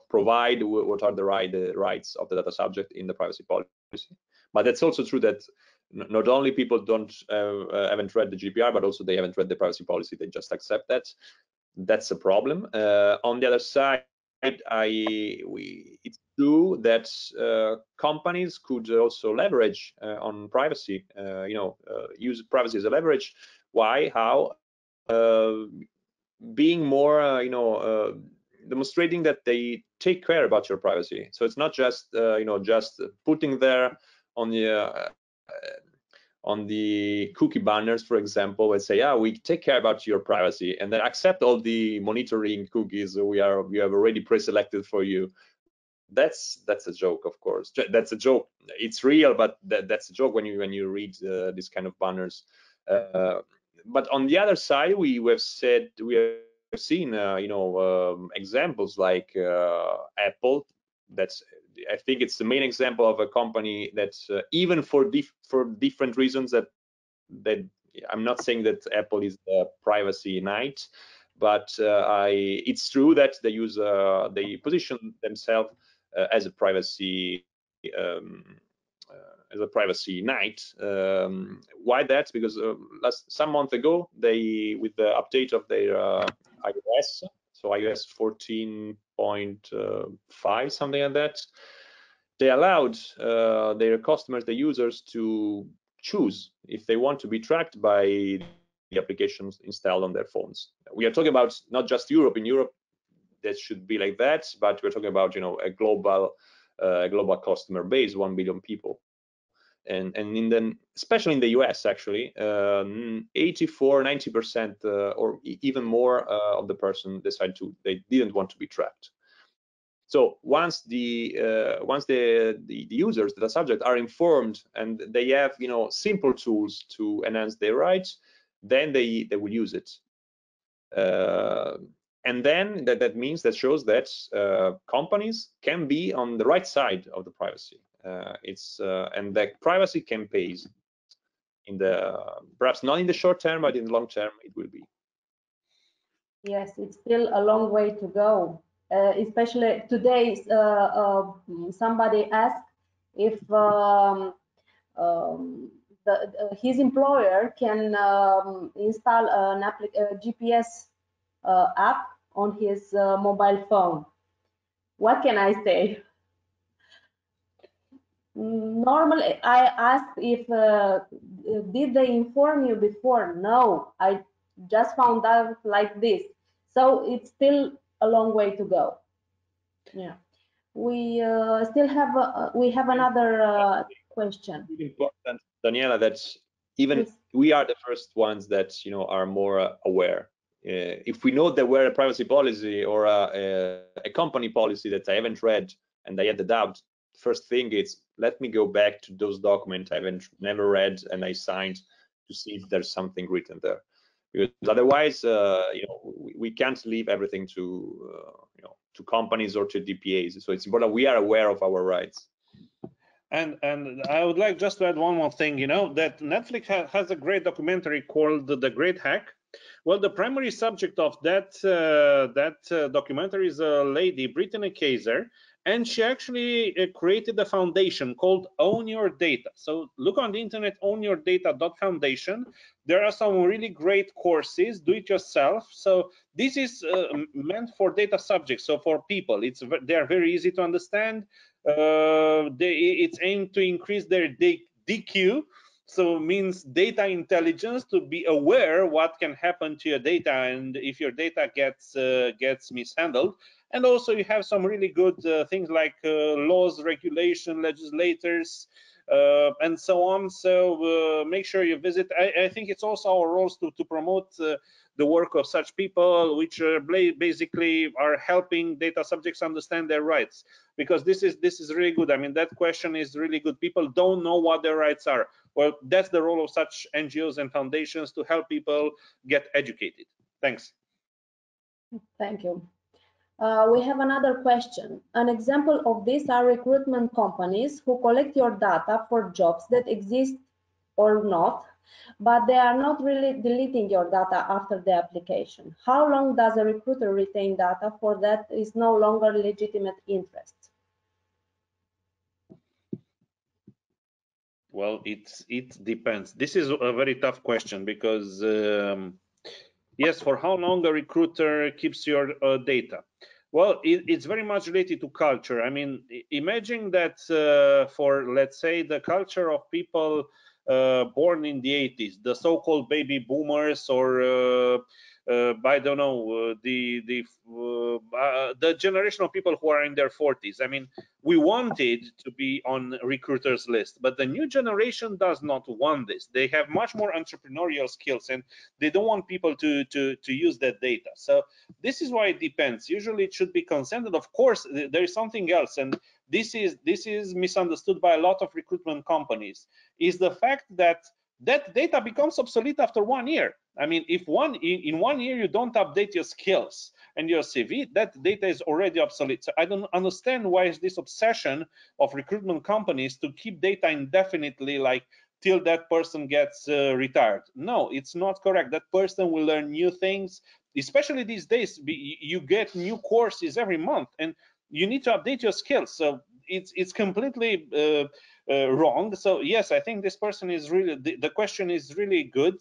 provide what are the rights of the data subject in the privacy policy. But that's also true that not only people haven't read the GDPR, but also they haven't read the privacy policy. They just accept that. That's a problem. On the other side, it's true that companies could also leverage on privacy. Use privacy as a leverage. Why? How? Being more, demonstrating that they take care about your privacy. So it's not just just putting there on the cookie banners, for example, and say, yeah, we take care about your privacy, and then accept all the monitoring cookies we have already pre-selected for you. That's a joke, of course. That's a joke. It's real, but that's a joke when you read these kind of banners. But on the other side, we have seen examples like Apple. I think it's the main example of a company that even for different reasons that I'm not saying that Apple is the privacy knight, but it's true that they position themselves as a privacy knight. Why that? Because some month ago, with the update of their iOS, so iOS 14.5, something like that, they allowed their customers, the users, to choose if they want to be tracked by the applications installed on their phones. We are talking about not just Europe. In Europe, that should be like that, but we're talking about a global customer base, 1 billion people. And especially in the US, actually, 84-90% or even more of the person decided they didn't want to be tracked. So once the users, the subject, are informed and they have simple tools to enhance their rights, then they will use it. And then that means that shows that companies can be on the right side of the privacy. And that privacy campaigns perhaps not in the short term, but in the long term it will be. Yes, it's still a long way to go. Especially today, somebody asked if his employer can install a GPS app on his mobile phone. What can I say? Normally, I asked if did they inform you before? No, I just found out like this. So it's still a long way to go. Yeah, we still have we have another question. It's important, Daniela, that even we are the first ones that are more aware. If we know that we're a privacy policy or a company policy that I haven't read and I had the doubt, first thing is let me go back to those documents I never read and I signed to see if there's something written there. Because otherwise, we can't leave everything to companies or to DPAs. So it's important we are aware of our rights. And I would like just to add one more thing, that Netflix has a great documentary called The Great Hack. Well, the primary subject of that documentary is a lady, Brittany Kaiser, and she actually created a foundation called Own Your Data. So look on the internet, ownyourdata.foundation. There are some really great courses, do it yourself. So this is meant for data subjects, so for people. They are very easy to understand. It's aimed to increase their DQ, So means data intelligence, to be aware what can happen to your data and if your data gets mishandled. And also you have some really good things like laws, regulation, legislators, and so on. So make sure you visit. I think it's also our roles to promote the work of such people, which basically are helping data subjects understand their rights, because this is really good. I mean, that question is really good. People don't know what their rights are. Well, that's the role of such NGOs and foundations, to help people get educated. Thanks. Thank you. We have another question. An example of this are recruitment companies who collect your data for jobs that exist or not, but they are not really deleting your data after the application. How long does a recruiter retain data for that is no longer legitimate interest? Well, it depends. This is a very tough question because yes, for how long a recruiter keeps your data? Well, it's very much related to culture. I mean, imagine that for, let's say, the culture of people born in the 80s, the so-called baby boomers, or I don't know, the generation of people who are in their 40s. I mean, we wanted to be on recruiters list, but the new generation does not want this. They have much more entrepreneurial skills, and they don't want people to use that data. So this is why it depends. Usually it should be consented. Of course, there is something else, and this is misunderstood by a lot of recruitment companies, is the fact that that data becomes obsolete after 1 year. I mean, if in 1 year you don't update your skills and your CV, that data is already obsolete. So I don't understand why is this obsession of recruitment companies to keep data indefinitely, like till that person gets retired. No, it's not correct. That person will learn new things, especially these days. You get new courses every month, and you need to update your skills. So it's completely wrong. So yes, I think this person is really, the question is really good.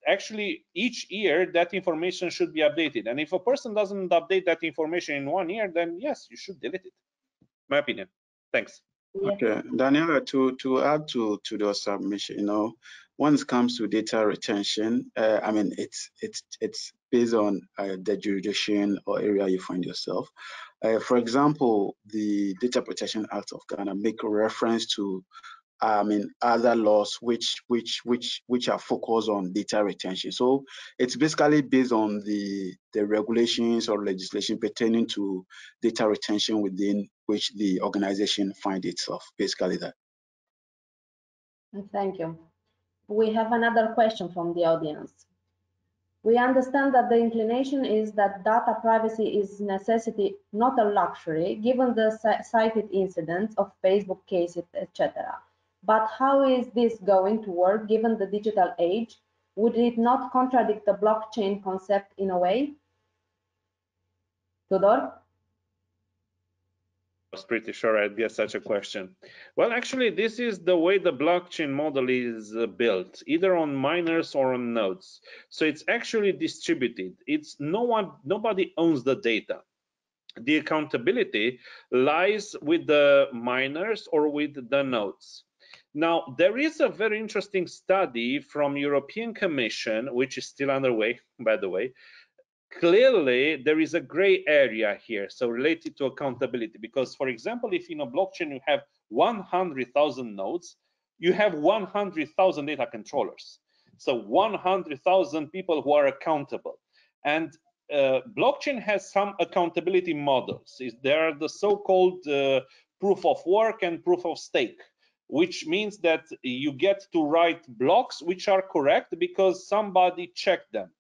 Actually, each year that information should be updated, and if a person doesn't update that information in 1 year, then yes, you should delete it. My opinion. Thanks. Okay, Daniela, to add to the submission, when it comes to data retention, I mean, it's based on the jurisdiction or area you find yourself. For example, the Data Protection Act of Ghana make a reference to other laws which are focused on data retention. So it's basically based on the regulations or legislation pertaining to data retention within which the organization finds itself. Basically that. Thank you. We have another question from the audience. We understand that the inclination is that data privacy is necessity, not a luxury, given the cited incidents of Facebook cases, etc. But how is this going to work given the digital age? Would it not contradict the blockchain concept in a way? Tudor? I was pretty sure I'd get such a question. Well, actually, this is the way the blockchain model is built, either on miners or on nodes. So it's actually distributed. It's nobody owns the data. The accountability lies with the miners or with the nodes. Now, there is a very interesting study from European Commission, which is still underway, by the way. Clearly, there is a gray area here, so related to accountability, because, for example, if in a blockchain you have 100,000 nodes, you have 100,000 data controllers. So 100,000 people who are accountable. And blockchain has some accountability models. There are the so-called proof of work and proof of stake, which means that you get to write blocks which are correct because somebody checked them.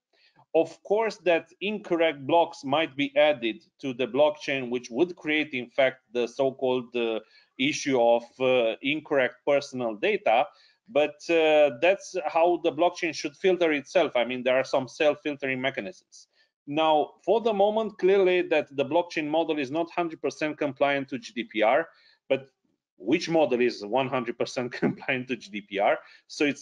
Of course, that incorrect blocks might be added to the blockchain, which would create, in fact, the so-called issue of incorrect personal data. But that's how the blockchain should filter itself. I mean, there are some self-filtering mechanisms. Now, for the moment, clearly that the blockchain model is not 100% compliant to GDPR, but which model is 100% compliant to GDPR? So it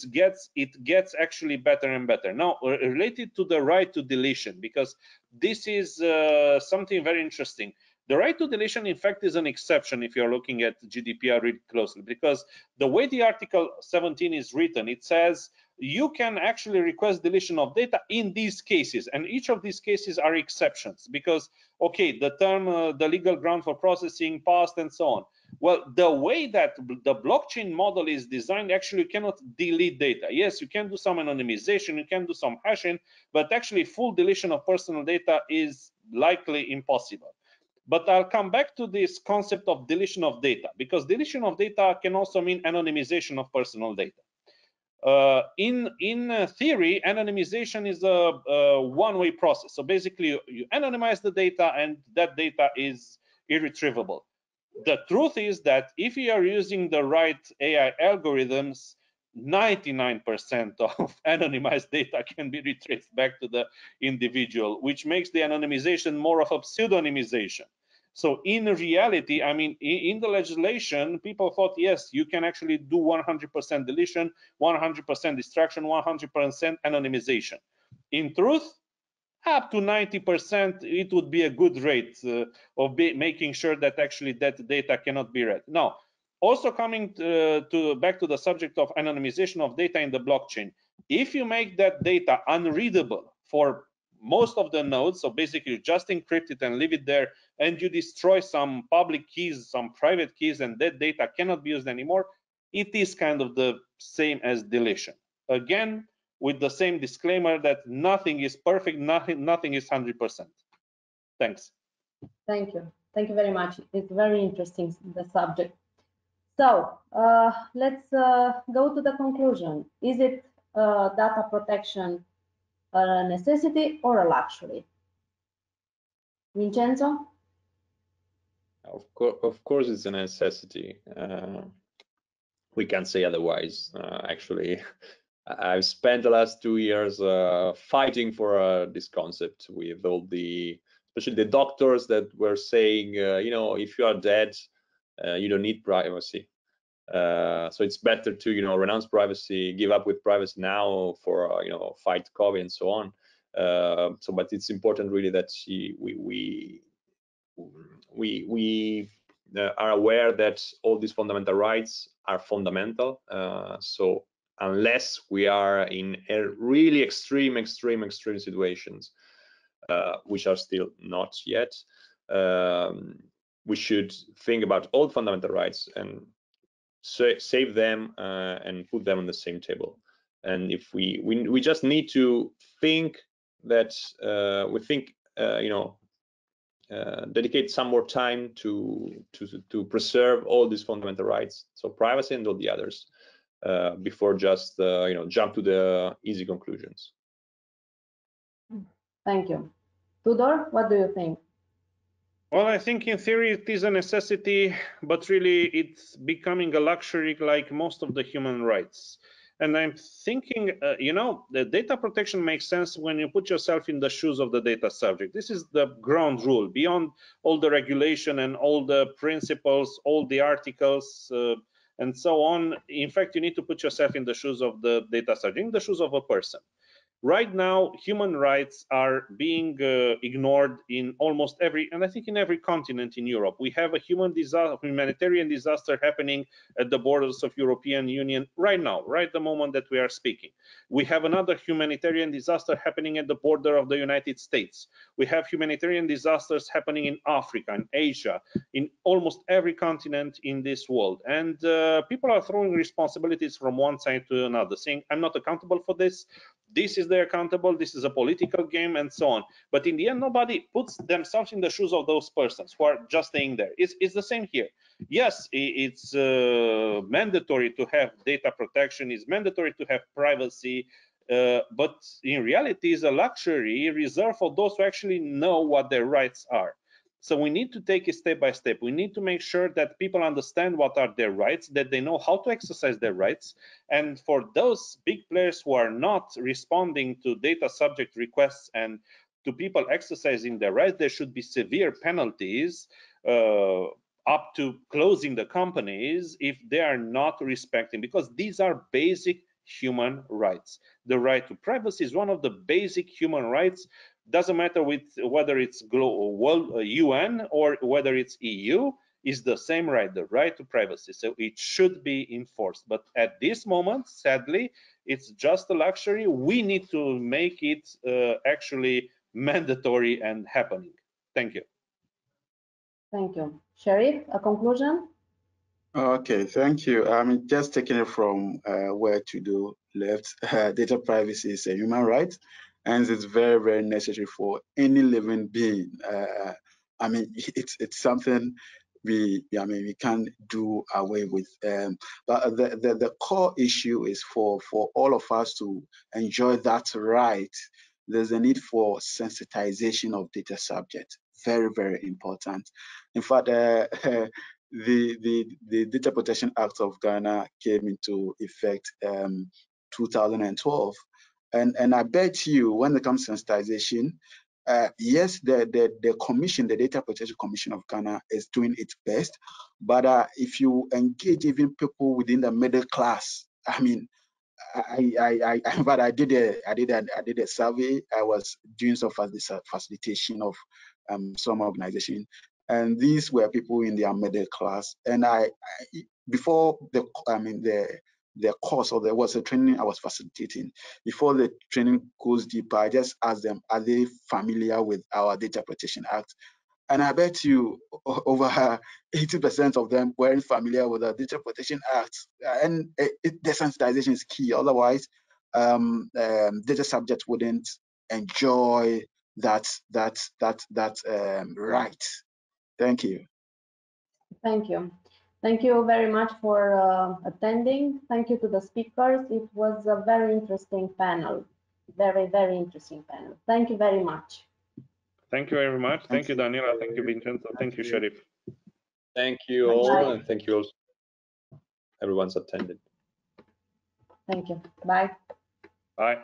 gets actually better and better. Now, related to the right to deletion, because this is something very interesting. The right to deletion, in fact, is an exception if you're looking at GDPR really closely, because the way the Article 17 is written, it says you can actually request deletion of data in these cases, and each of these cases are exceptions because, okay, the term, the legal ground for processing passed and so on. Well, the way that the blockchain model is designed, actually you cannot delete data. Yes, you can do some anonymization, you can do some hashing, but actually full deletion of personal data is likely impossible. But I'll come back to this concept of deletion of data, because deletion of data can also mean anonymization of personal data. In theory, anonymization is a one-way process. So basically, you anonymize the data, and that data is irretrievable. The truth is that if you are using the right AI algorithms, 99% of anonymized data can be retraced back to the individual, which makes the anonymization more of a pseudonymization. So in reality, I mean, in the legislation, people thought, yes, you can actually do 100% deletion, 100% distraction, 100% anonymization. In truth, up to 90%, it would be a good rate of making sure that actually that data cannot be read. Now, also coming back to the subject of anonymization of data in the blockchain, if you make that data unreadable for most of the nodes, so basically just encrypt it and leave it there, and you destroy some public keys, some private keys, and that data cannot be used anymore, it is kind of the same as deletion. Again, with the same disclaimer that nothing is perfect, nothing is 100%. Thanks. Thank you. Thank you very much. It's very interesting, the subject. So let's go to the conclusion. Is it data protection a necessity or a luxury? Vincenzo? Of course, it's a necessity. We can't say otherwise. Actually, I've spent the last 2 years fighting for this concept with all the, especially the doctors that were saying, you know, if you are dead, you don't need privacy. So it's better to, you know, renounce privacy, give up with privacy now for, you know, fight COVID and so on. But it's important really that we are aware that all these fundamental rights are fundamental. So unless we are in a really extreme situations, which are still not yet, we should think about all fundamental rights and save them and put them on the same table. And if we just need to think that you know, dedicate some more time to preserve all these fundamental rights, so privacy and all the others, before just you know, jump to the easy conclusions. Thank you. Tudor, what do you think? Well, I think in theory it is a necessity, but really it's becoming a luxury like most of the human rights. And I'm thinking, you know, the data protection makes sense when you put yourself in the shoes of the data subject. This is the ground rule, beyond all the regulation and all the principles, all the articles, and so on. In fact, you need to put yourself in the shoes of the data subject, in the shoes of a person. Right now, human rights are being ignored in almost every, and I think in every continent in Europe. We have a humanitarian disaster happening at the borders of European Union right now, right the moment that we are speaking. We have another humanitarian disaster happening at the border of the United States. We have humanitarian disasters happening in Africa, in Asia, in almost every continent in this world. And people are throwing responsibilities from one side to another, saying, I'm not accountable for this. This is accountable, this is a political game, and so on. But in the end, nobody puts themselves in the shoes of those persons who are just staying there. It's the same here. Yes, it's mandatory to have data protection, it's mandatory to have privacy, but in reality, it's a luxury reserved for those who actually know what their rights are. So we need to take it step by step. We need to make sure that people understand what are their rights, that they know how to exercise their rights. And for those big players who are not responding to data subject requests and to people exercising their rights, there should be severe penalties up to closing the companies if they are not respecting, because these are basic human rights. The right to privacy is one of the basic human rights doesn't matter whether it's global, UN or whether it's EU, is the same right, the right to privacy. So it should be enforced. But at this moment, sadly, it's just a luxury. We need to make it actually mandatory and happening. Thank you. Thank you. Sharif, a conclusion? Okay, thank you. I'm just taking it from where to do left. Data privacy is a human right, and it's very, very necessary for any living being. I mean, it's something we can't do away with. But the core issue is for all of us to enjoy that right. There's a need for sensitization of data subject. Very, very important. In fact, the Data Protection Act of Ghana came into effect 2012, and I bet you when it comes to sensitization, yes, the commission, the Data Protection Commission of Ghana, is doing its best, but if you engage even people within the middle class, I mean, but I did a survey. I was doing some facilitation of some organization, and these were people in their middle class. And before the course, or there was a training I was facilitating. Before the training goes deeper, I just asked them, are they familiar with our Data Protection Act? And I bet you over 80% of them weren't familiar with the Data Protection Act. And desensitization is key. Otherwise, data subjects wouldn't enjoy that right. Thank you. Thank you. Thank you very much for attending. Thank you to the speakers. It was a very interesting panel. Very, very interesting panel. Thank you very much. Thank you very much. Thank you, Daniela. Thank you, Vincenzo. Thank you, Sharif. Thank you all, and thank you all, everyone's attended. Thank you. Bye. Bye.